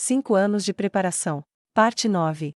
5 anos de preparação. Parte 9.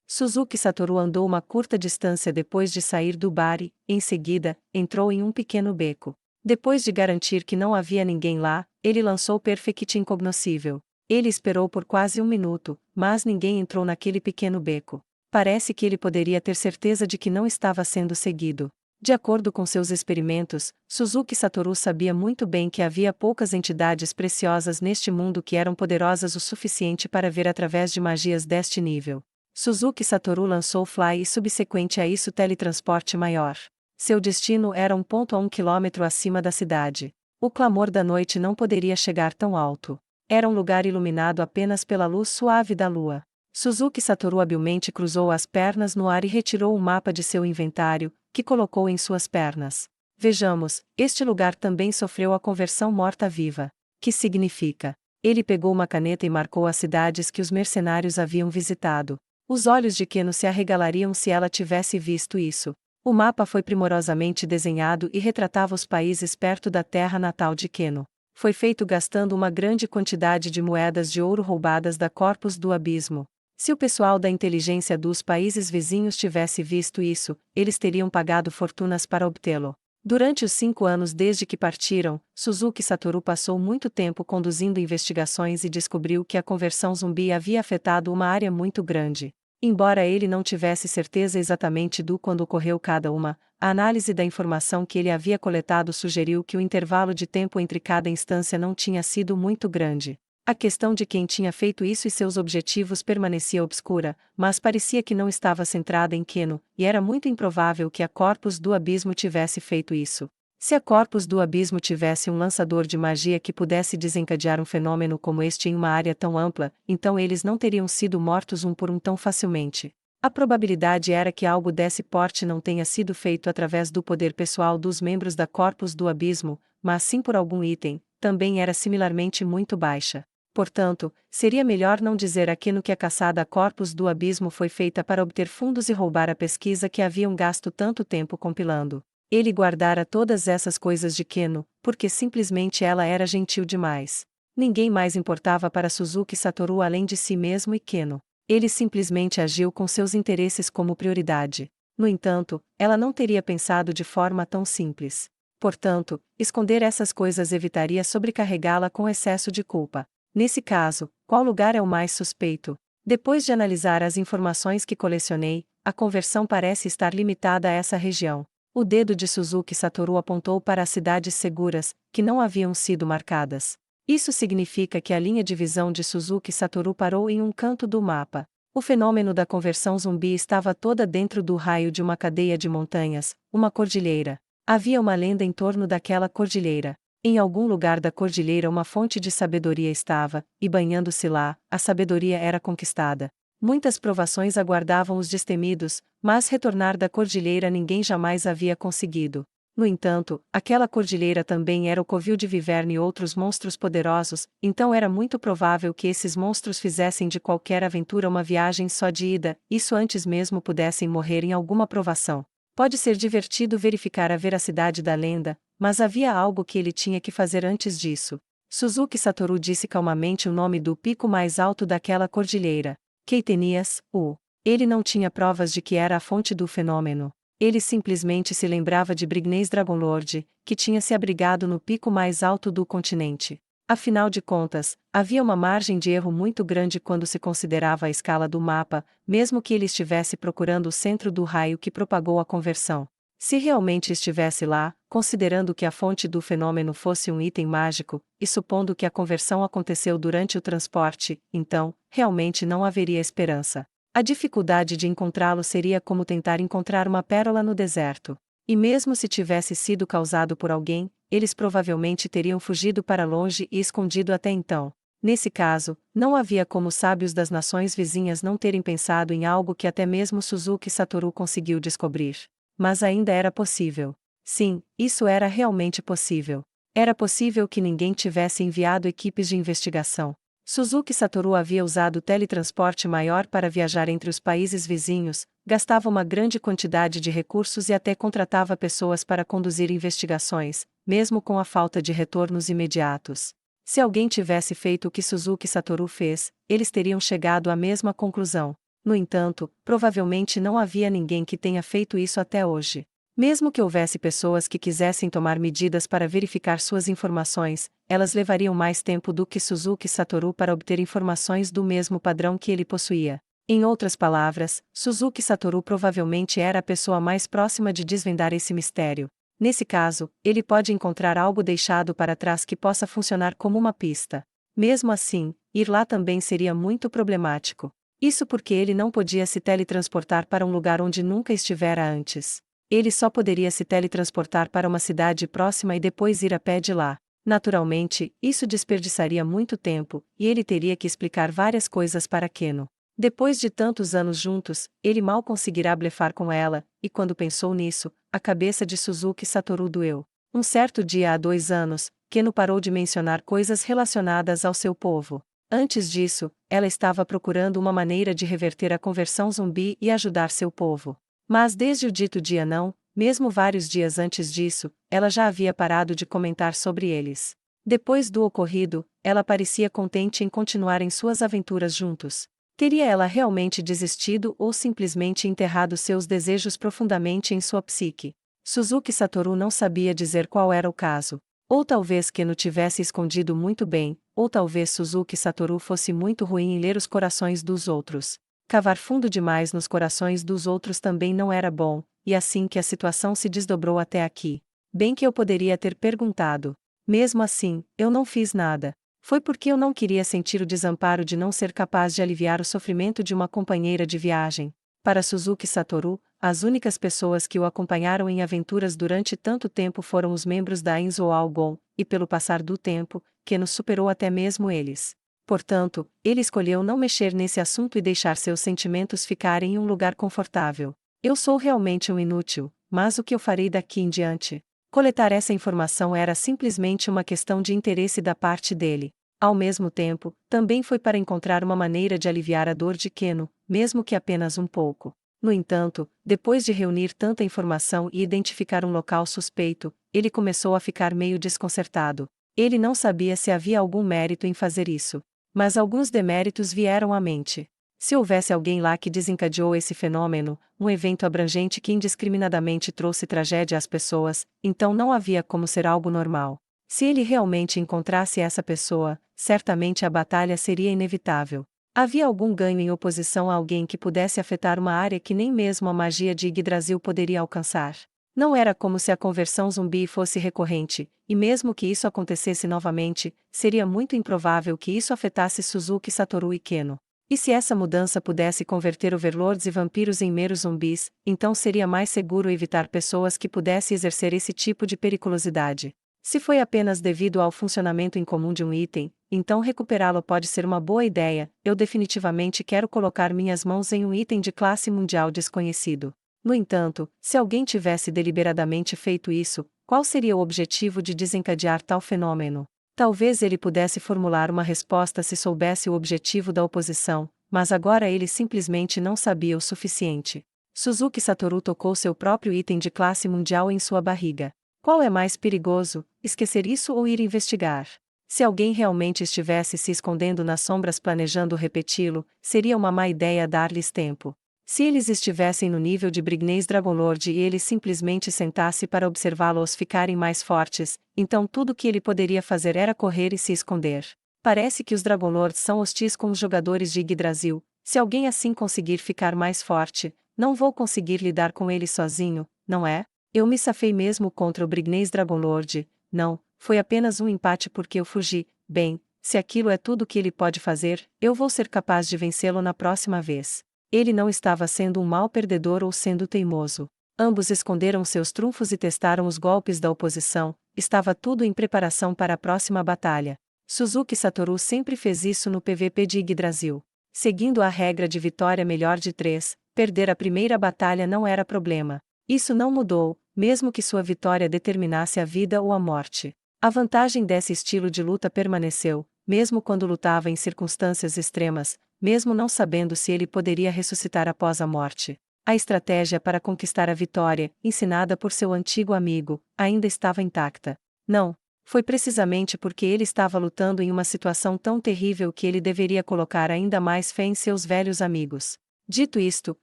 Suzuki Satoru andou uma curta distância depois de sair do bar e, em seguida, entrou em um pequeno beco. Depois de garantir que não havia ninguém lá, ele lançou Perfect Incognoscível. Ele esperou por quase 1 minuto, mas ninguém entrou naquele pequeno beco. Parece que ele poderia ter certeza de que não estava sendo seguido. De acordo com seus experimentos, Suzuki Satoru sabia muito bem que havia poucas entidades preciosas neste mundo que eram poderosas o suficiente para ver através de magias deste nível. Suzuki Satoru lançou Fly e subsequente a isso teletransporte maior. Seu destino era 1,1 km acima da cidade. O clamor da noite não poderia chegar tão alto. Era um lugar iluminado apenas pela luz suave da lua. Suzuki Satoru habilmente cruzou as pernas no ar e retirou um mapa de seu inventário, que colocou em suas pernas. Vejamos, este lugar também sofreu a conversão morta-viva. Que significa? Ele pegou uma caneta e marcou as cidades que os mercenários haviam visitado. Os olhos de Keno se arregalariam se ela tivesse visto isso. O mapa foi primorosamente desenhado e retratava os países perto da terra natal de Keno. Foi feito gastando uma grande quantidade de moedas de ouro roubadas da Corpus do Abismo. Se o pessoal da inteligência dos países vizinhos tivesse visto isso, eles teriam pagado fortunas para obtê-lo. Durante os 5 anos desde que partiram, Suzuki Satoru passou muito tempo conduzindo investigações e descobriu que a conversão zumbi havia afetado uma área muito grande. Embora ele não tivesse certeza exatamente do quando ocorreu cada uma, a análise da informação que ele havia coletado sugeriu que o intervalo de tempo entre cada instância não tinha sido muito grande. A questão de quem tinha feito isso e seus objetivos permanecia obscura, mas parecia que não estava centrada em Keno, e era muito improvável que a Corpus do Abismo tivesse feito isso. Se a Corpus do Abismo tivesse um lançador de magia que pudesse desencadear um fenômeno como este em uma área tão ampla, então eles não teriam sido mortos um por um tão facilmente. A probabilidade era que algo desse porte não tenha sido feito através do poder pessoal dos membros da Corpus do Abismo, mas sim por algum item, também era similarmente muito baixa. Portanto, seria melhor não dizer a Keno que a caçada a Corpus do Abismo foi feita para obter fundos e roubar a pesquisa que haviam gasto tanto tempo compilando. Ele guardara todas essas coisas de Keno, porque simplesmente ela era gentil demais. Ninguém mais importava para Suzuki Satoru além de si mesmo e Keno. Ele simplesmente agiu com seus interesses como prioridade. No entanto, ela não teria pensado de forma tão simples. Portanto, esconder essas coisas evitaria sobrecarregá-la com excesso de culpa. Nesse caso, qual lugar é o mais suspeito? Depois de analisar as informações que colecionei, a conversão parece estar limitada a essa região. O dedo de Suzuki Satoru apontou para as cidades seguras, que não haviam sido marcadas. Isso significa que a linha de visão de Suzuki Satoru parou em um canto do mapa. O fenômeno da conversão zumbi estava toda dentro do raio de uma cadeia de montanhas, uma cordilheira. Havia uma lenda em torno daquela cordilheira. Em algum lugar da cordilheira uma fonte de sabedoria estava, e banhando-se lá, a sabedoria era conquistada. Muitas provações aguardavam os destemidos, mas retornar da cordilheira ninguém jamais havia conseguido. No entanto, aquela cordilheira também era o covil de Viverne e outros monstros poderosos, então era muito provável que esses monstros fizessem de qualquer aventura uma viagem só de ida, isso antes mesmo pudessem morrer em alguma provação. Pode ser divertido verificar a veracidade da lenda, mas havia algo que ele tinha que fazer antes disso. Suzuki Satoru disse calmamente o nome do pico mais alto daquela cordilheira. Keitenias, U. Ele não tinha provas de que era a fonte do fenômeno. Ele simplesmente se lembrava de Brigneis Dragonlord, que tinha se abrigado no pico mais alto do continente. Afinal de contas, havia uma margem de erro muito grande quando se considerava a escala do mapa, mesmo que ele estivesse procurando o centro do raio que propagou a conversão. Se realmente estivesse lá, considerando que a fonte do fenômeno fosse um item mágico, e supondo que a conversão aconteceu durante o transporte, então, realmente não haveria esperança. A dificuldade de encontrá-lo seria como tentar encontrar uma pérola no deserto. E mesmo se tivesse sido causado por alguém, eles provavelmente teriam fugido para longe e escondido até então. Nesse caso, não havia como os sábios das nações vizinhas não terem pensado em algo que até mesmo Suzuki Satoru conseguiu descobrir. Mas ainda era possível. Sim, isso era realmente possível. Era possível que ninguém tivesse enviado equipes de investigação. Suzuki Satoru havia usado teletransporte maior para viajar entre os países vizinhos, gastava uma grande quantidade de recursos e até contratava pessoas para conduzir investigações, mesmo com a falta de retornos imediatos. Se alguém tivesse feito o que Suzuki Satoru fez, eles teriam chegado à mesma conclusão. No entanto, provavelmente não havia ninguém que tenha feito isso até hoje. Mesmo que houvesse pessoas que quisessem tomar medidas para verificar suas informações, elas levariam mais tempo do que Suzuki Satoru para obter informações do mesmo padrão que ele possuía. Em outras palavras, Suzuki Satoru provavelmente era a pessoa mais próxima de desvendar esse mistério. Nesse caso, ele pode encontrar algo deixado para trás que possa funcionar como uma pista. Mesmo assim, ir lá também seria muito problemático. Isso porque ele não podia se teletransportar para um lugar onde nunca estivera antes. Ele só poderia se teletransportar para uma cidade próxima e depois ir a pé de lá. Naturalmente, isso desperdiçaria muito tempo, e ele teria que explicar várias coisas para Keno. Depois de tantos anos juntos, ele mal conseguirá blefar com ela, e quando pensou nisso, a cabeça de Suzuki Satoru doeu. Um certo dia há 2 anos, Keno parou de mencionar coisas relacionadas ao seu povo. Antes disso, ela estava procurando uma maneira de reverter a conversão zumbi e ajudar seu povo. Mas desde o dito dia não, mesmo vários dias antes disso, ela já havia parado de comentar sobre eles. Depois do ocorrido, ela parecia contente em continuar em suas aventuras juntos. Teria ela realmente desistido ou simplesmente enterrado seus desejos profundamente em sua psique? Suzuki Satoru não sabia dizer qual era o caso. Ou talvez Keno tivesse escondido muito bem, ou talvez Suzuki Satoru fosse muito ruim em ler os corações dos outros. Cavar fundo demais nos corações dos outros também não era bom, e assim que a situação se desdobrou até aqui. Bem que eu poderia ter perguntado. Mesmo assim, eu não fiz nada. Foi porque eu não queria sentir o desamparo de não ser capaz de aliviar o sofrimento de uma companheira de viagem. Para Suzuki Satoru, as únicas pessoas que o acompanharam em aventuras durante tanto tempo foram os membros da Inzo Algon, e pelo passar do tempo, Keno superou até mesmo eles. Portanto, ele escolheu não mexer nesse assunto e deixar seus sentimentos ficarem em um lugar confortável. Eu sou realmente um inútil, mas o que eu farei daqui em diante? Coletar essa informação era simplesmente uma questão de interesse da parte dele. Ao mesmo tempo, também foi para encontrar uma maneira de aliviar a dor de Keno, mesmo que apenas um pouco. No entanto, depois de reunir tanta informação e identificar um local suspeito, ele começou a ficar meio desconcertado. Ele não sabia se havia algum mérito em fazer isso. Mas alguns deméritos vieram à mente. Se houvesse alguém lá que desencadeou esse fenômeno, um evento abrangente que indiscriminadamente trouxe tragédia às pessoas, então não havia como ser algo normal. Se ele realmente encontrasse essa pessoa, certamente a batalha seria inevitável. Havia algum ganho em oposição a alguém que pudesse afetar uma área que nem mesmo a magia de Yggdrasil poderia alcançar. Não era como se a conversão zumbi fosse recorrente, e mesmo que isso acontecesse novamente, seria muito improvável que isso afetasse Suzuki Satoru e Keno. E se essa mudança pudesse converter overlords e vampiros em meros zumbis, então seria mais seguro evitar pessoas que pudessem exercer esse tipo de periculosidade. Se foi apenas devido ao funcionamento incomum de um item, então recuperá-lo pode ser uma boa ideia. Eu definitivamente quero colocar minhas mãos em um item de classe mundial desconhecido. No entanto, se alguém tivesse deliberadamente feito isso, qual seria o objetivo de desencadear tal fenômeno? Talvez ele pudesse formular uma resposta se soubesse o objetivo da oposição, mas agora ele simplesmente não sabia o suficiente. Suzuki Satoru tocou seu próprio item de classe mundial em sua barriga. Qual é mais perigoso, esquecer isso ou ir investigar? Se alguém realmente estivesse se escondendo nas sombras planejando repeti-lo, seria uma má ideia dar-lhes tempo. Se eles estivessem no nível de Brignais Dragonlord e ele simplesmente sentasse para observá-los ficarem mais fortes, então tudo que ele poderia fazer era correr e se esconder. Parece que os Dragonlords são hostis com os jogadores de Yggdrasil. Se alguém assim conseguir ficar mais forte, não vou conseguir lidar com ele sozinho, não é? Eu me safei mesmo contra o Brignais Dragonlord. Não, foi apenas um empate porque eu fugi. Bem, se aquilo é tudo que ele pode fazer, eu vou ser capaz de vencê-lo na próxima vez. Ele não estava sendo um mau perdedor ou sendo teimoso. Ambos esconderam seus trunfos e testaram os golpes da oposição. Estava tudo em preparação para a próxima batalha. Suzuki Satoru sempre fez isso no PVP de Yggdrasil. Seguindo a regra de vitória melhor de 3, perder a primeira batalha não era problema. Isso não mudou, mesmo que sua vitória determinasse a vida ou a morte. A vantagem desse estilo de luta permaneceu, mesmo quando lutava em circunstâncias extremas, mesmo não sabendo se ele poderia ressuscitar após a morte. A estratégia para conquistar a vitória, ensinada por seu antigo amigo, ainda estava intacta. Não, Foi precisamente porque ele estava lutando em uma situação tão terrível que ele deveria colocar ainda mais fé em seus velhos amigos. Dito isto,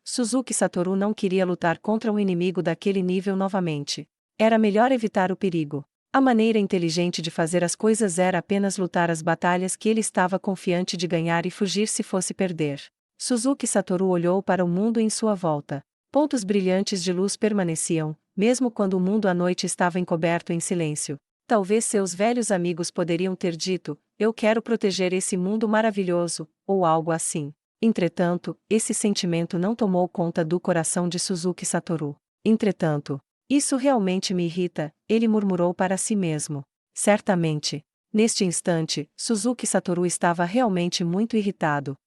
Suzuki Satoru não queria lutar contra um inimigo daquele nível novamente. Era melhor evitar o perigo. A maneira inteligente de fazer as coisas era apenas lutar as batalhas que ele estava confiante de ganhar e fugir se fosse perder. Suzuki Satoru olhou para o mundo em sua volta. Pontos brilhantes de luz permaneciam, mesmo quando o mundo à noite estava encoberto em silêncio. Talvez seus velhos amigos poderiam ter dito: "Eu quero proteger esse mundo maravilhoso", ou algo assim. Entretanto, esse sentimento não tomou conta do coração de Suzuki Satoru. Entretanto, isso realmente me irrita, ele murmurou para si mesmo. Certamente. Neste instante, Suzuki Satoru estava realmente muito irritado.